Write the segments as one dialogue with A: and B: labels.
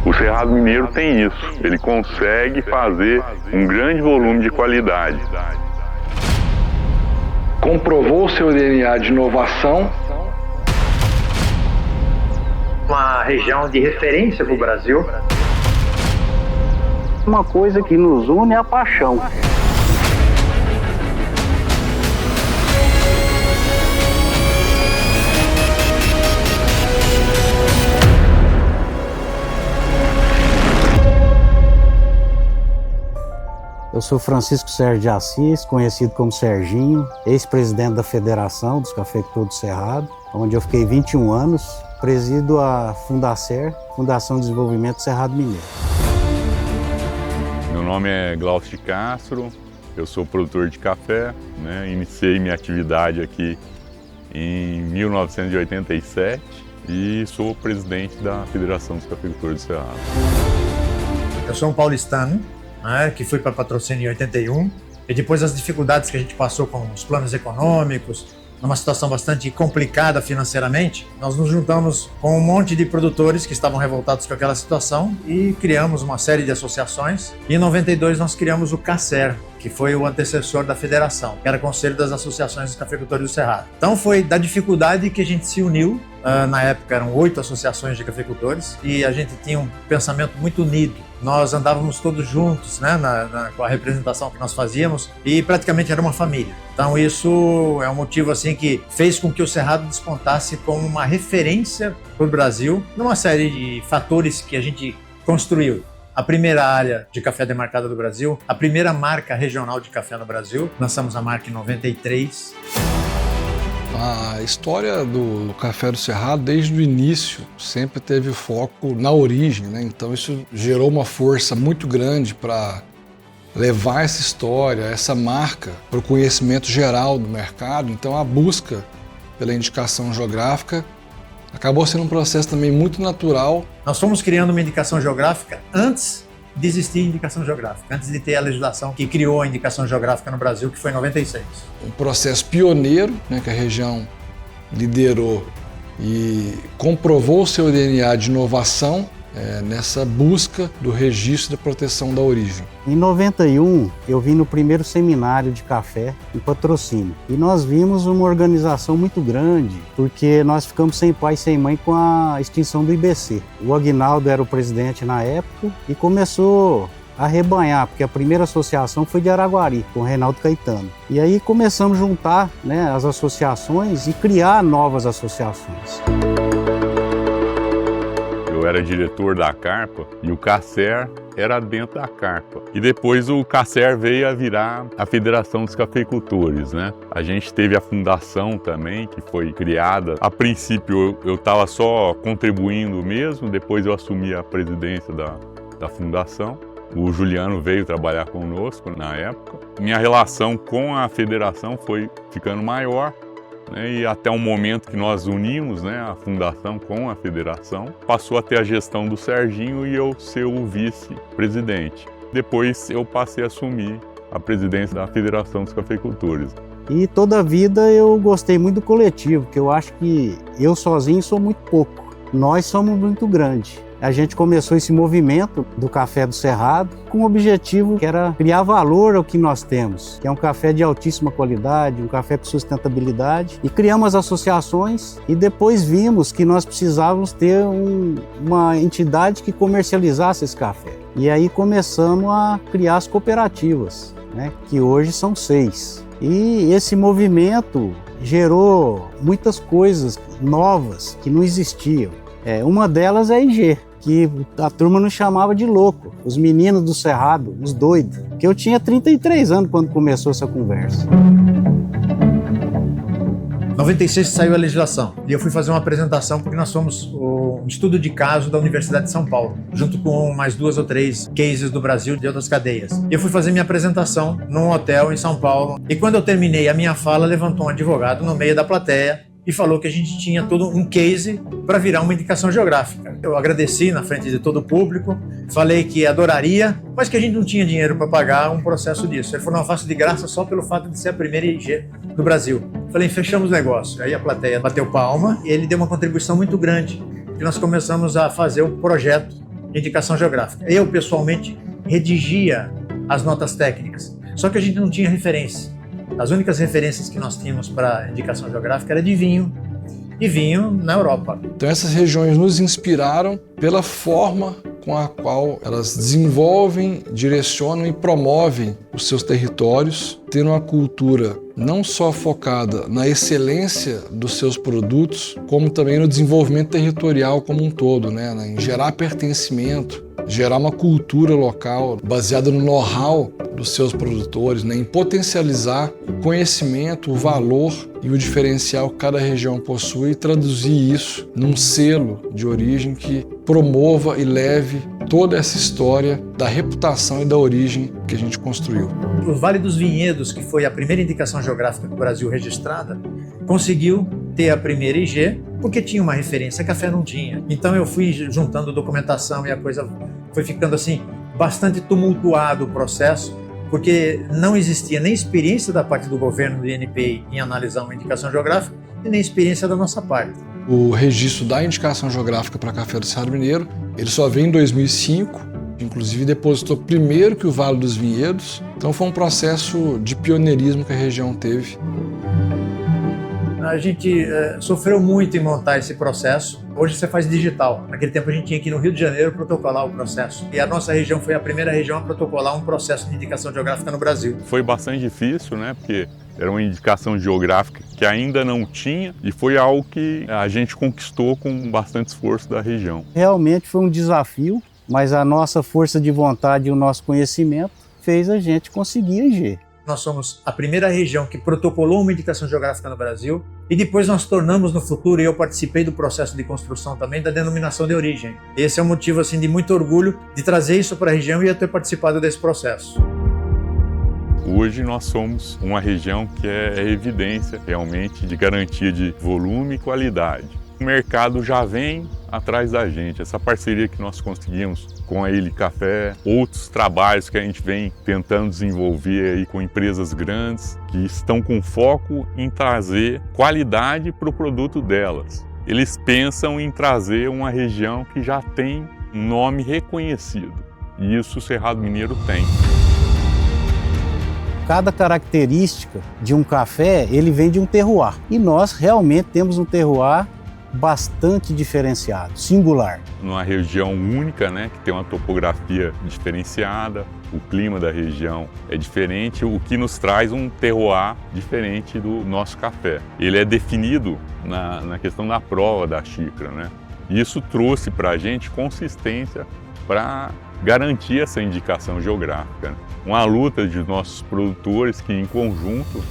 A: O Cerrado Mineiro tem isso, ele consegue fazer um grande volume de qualidade.
B: Comprovou seu DNA de inovação.
C: Uma região de referência para o Brasil.
D: Uma coisa que nos une é a paixão. Eu sou Francisco Sérgio de Assis, conhecido como Serginho, ex-presidente da Federação dos Cafeicultores do Cerrado, onde eu fiquei 21 anos. Presido a Fundacer, Fundação de Desenvolvimento do Cerrado Mineiro.
A: Meu nome é Glaucio de Castro, eu sou produtor de café, Iniciei minha atividade aqui em 1987 e sou presidente da Federação dos Cafeicultores do Cerrado.
C: Eu sou um paulistano, que fui para Patrocínio em 81, e depois das dificuldades que a gente passou com os planos econômicos, numa situação bastante complicada financeiramente, nós nos juntamos com um monte de produtores que estavam revoltados com aquela situação e criamos uma série de associações. E em 92 nós criamos o CACER, que foi o antecessor da federação, que era o Conselho das Associações dos Cafeicultores do Cerrado. Então foi da dificuldade que a gente se uniu. Na época eram 8 associações de cafeicultores e a gente tinha um pensamento muito unido. Nós andávamos todos juntos, com a representação que nós fazíamos, e praticamente era uma família. Então isso é um motivo assim que fez com que o Cerrado despontasse como uma referência para o Brasil, numa série de fatores que a gente construiu. A primeira área de café demarcada do Brasil, a primeira marca regional de café no Brasil, lançamos a marca em 93.
E: A história do Café do Cerrado, desde o início, sempre teve foco na origem, Então isso gerou uma força muito grande para levar essa história, essa marca, para o conhecimento geral do mercado. Então a busca pela indicação geográfica acabou sendo um processo também muito natural.
C: Nós fomos criando uma indicação geográfica antes de existir indicação geográfica, antes de ter a legislação que criou a indicação geográfica no Brasil, que foi em 96.
E: Um processo pioneiro, que a região liderou e comprovou o seu DNA de inovação nessa busca do registro da proteção da origem.
D: Em 91, eu vim no primeiro seminário de café em Patrocínio. E nós vimos uma organização muito grande, porque nós ficamos sem pai e sem mãe com a extinção do IBC. O Aguinaldo era o presidente na época e começou a rebanhar, porque a primeira associação foi de Araguari, com o Reinaldo Caetano. E aí começamos a juntar as associações e criar novas associações.
A: Eu era diretor da Carpa e o CACER era dentro da Carpa. E depois o CACER veio a virar a Federação dos Cafeicultores, A gente teve a fundação também, que foi criada. A princípio eu estava só contribuindo mesmo, depois eu assumi a presidência da fundação. O Juliano veio trabalhar conosco na época. Minha relação com a federação foi ficando maior. E até o momento que nós unimos a fundação com a federação, passou a ter a gestão do Serginho e eu ser o vice-presidente. Depois eu passei a assumir a presidência da Federação dos Cafeicultores.
D: E toda a vida eu gostei muito do coletivo, porque eu acho que eu sozinho sou muito pouco. Nós somos muito grandes. A gente começou esse movimento do Café do Cerrado com o objetivo que era criar valor ao que nós temos, que é um café de altíssima qualidade, um café com sustentabilidade. E criamos as associações e depois vimos que nós precisávamos ter uma entidade que comercializasse esse café. E aí começamos a criar as cooperativas, que hoje são 6. E esse movimento gerou muitas coisas novas que não existiam. Uma delas é a IG, que a turma nos chamava de louco, os meninos do Cerrado, os doidos, que eu tinha 33 anos quando começou essa conversa.
C: Em 96 saiu a legislação e eu fui fazer uma apresentação porque nós somos o estudo de caso da Universidade de São Paulo, junto com mais 2 ou 3 cases do Brasil de outras cadeias. E eu fui fazer minha apresentação num hotel em São Paulo e quando eu terminei a minha fala, levantou um advogado no meio da plateia e falou que a gente tinha todo um case para virar uma indicação geográfica. Eu agradeci na frente de todo o público, falei que adoraria, mas que a gente não tinha dinheiro para pagar um processo disso. Ele falou, não, eu faço de graça só pelo fato de ser a primeira IG do Brasil. Falei, fechamos o negócio. Aí a plateia bateu palma e ele deu uma contribuição muito grande. E nós começamos a fazer o projeto de indicação geográfica. Eu, pessoalmente, redigia as notas técnicas, só que a gente não tinha referência. As únicas referências que nós tínhamos para indicação geográfica era de vinho, e vinho na Europa.
E: Então essas regiões nos inspiraram pela forma com a qual elas desenvolvem, direcionam e promovem os seus territórios, tendo uma cultura não só focada na excelência dos seus produtos, como também no desenvolvimento territorial como um todo, né? Em gerar pertencimento, gerar uma cultura local baseada no know-how dos seus produtores, né? Em potencializar o conhecimento, o valor e o diferencial que cada região possui e traduzir isso num selo de origem que promova e leve toda essa história da reputação e da origem que a gente construiu.
C: O Vale dos Vinhedos, que foi a primeira indicação geográfica do Brasil registrada, conseguiu ter a primeira IG porque tinha uma referência, café não tinha. Então eu fui juntando documentação e a coisa foi ficando assim bastante tumultuado o processo, porque não existia nem experiência da parte do governo do INPI em analisar uma indicação geográfica e nem experiência da nossa parte.
E: O registro da indicação geográfica para café do Cerrado Mineiro, ele só veio em 2005, inclusive depositou primeiro que o Vale dos Vinhedos, então foi um processo de pioneirismo que a região teve.
C: A gente sofreu muito em montar esse processo. Hoje você faz digital. Naquele tempo a gente tinha que ir no Rio de Janeiro protocolar o processo. E a nossa região foi a primeira região a protocolar um processo de indicação geográfica no Brasil.
A: Foi bastante difícil, né? Porque era uma indicação geográfica que ainda não tinha e foi algo que a gente conquistou com bastante esforço da região.
D: Realmente foi um desafio, mas a nossa força de vontade e o nosso conhecimento fez a gente conseguir a IG.
C: Nós somos a primeira região que protocolou uma indicação geográfica no Brasil e depois nós tornamos no futuro, e eu participei do processo de construção também, da denominação de origem. Esse é um motivo assim, de muito orgulho de trazer isso para a região e eu ter participado desse processo.
A: Hoje nós somos uma região que é evidência realmente de garantia de volume e qualidade. O mercado já vem atrás da gente. Essa parceria que nós conseguimos com a Ilha Café, outros trabalhos que a gente vem tentando desenvolver aí com empresas grandes que estão com foco em trazer qualidade para o produto delas. Eles pensam em trazer uma região que já tem um nome reconhecido, e isso o Cerrado Mineiro tem.
D: Cada característica de um café, ele vem de um terroir. E nós realmente temos um terroir bastante diferenciado, singular.
A: Numa região única, né, que tem uma topografia diferenciada, o clima da região é diferente, o que nos traz um terroir diferente do nosso café. Ele é definido na questão da prova da xícara, né? Isso trouxe para a gente consistência para garantir essa indicação geográfica. Uma luta de nossos produtores que, em conjunto,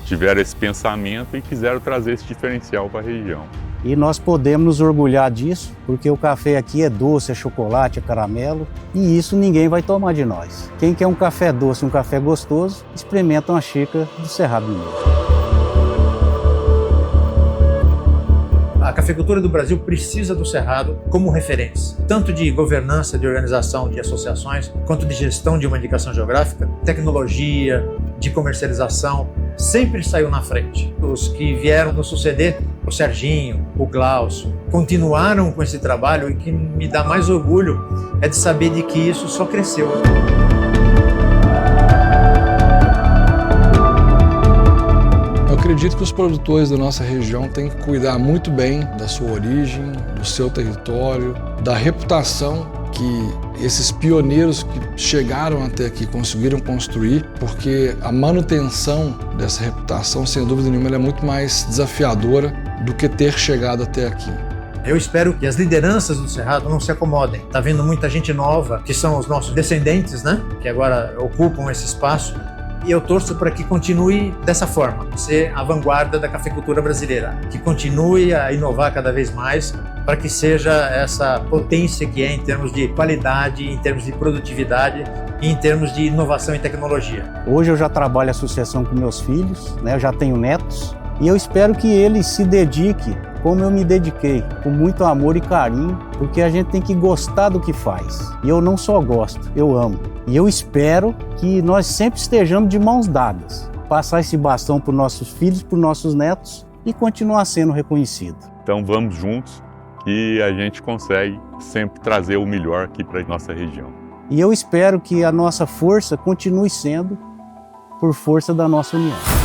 A: tiveram esse pensamento e quiseram trazer esse diferencial para a região.
D: E nós podemos nos orgulhar disso, porque o café aqui é doce, é chocolate, é caramelo, e isso ninguém vai tomar de nós. Quem quer um café doce, um café gostoso, experimenta uma xícara do Cerrado Mineiro.
C: A cafeicultura do Brasil precisa do Cerrado como referência, tanto de governança, de organização de associações, quanto de gestão de uma indicação geográfica, tecnologia, de comercialização, sempre saiu na frente. Os que vieram nos suceder, o Serginho, o Glaucio, continuaram com esse trabalho, e o que me dá mais orgulho é de saber de que isso só cresceu.
E: Eu acredito que os produtores da nossa região têm que cuidar muito bem da sua origem, do seu território, da reputação que esses pioneiros que chegaram até aqui conseguiram construir, porque a manutenção dessa reputação, sem dúvida nenhuma, ela é muito mais desafiadora do que ter chegado até aqui.
C: Eu espero que as lideranças do Cerrado não se acomodem. Está vindo muita gente nova, que são os nossos descendentes, né? Que agora ocupam esse espaço. E eu torço para que continue dessa forma, ser a vanguarda da cafeicultura brasileira, que continue a inovar cada vez mais, para que seja essa potência que é em termos de qualidade, em termos de produtividade e em termos de inovação e tecnologia.
D: Hoje eu já trabalho a associação com meus filhos, né? Eu já tenho netos, e eu espero que eles se dediquem como eu me dediquei, com muito amor e carinho, porque a gente tem que gostar do que faz. E eu não só gosto, eu amo. E eu espero que nós sempre estejamos de mãos dadas, passar esse bastão para os nossos filhos, para os nossos netos e continuar sendo reconhecido.
A: Então vamos juntos que a gente consegue sempre trazer o melhor aqui para a nossa região.
D: E eu espero que a nossa força continue sendo por força da nossa união.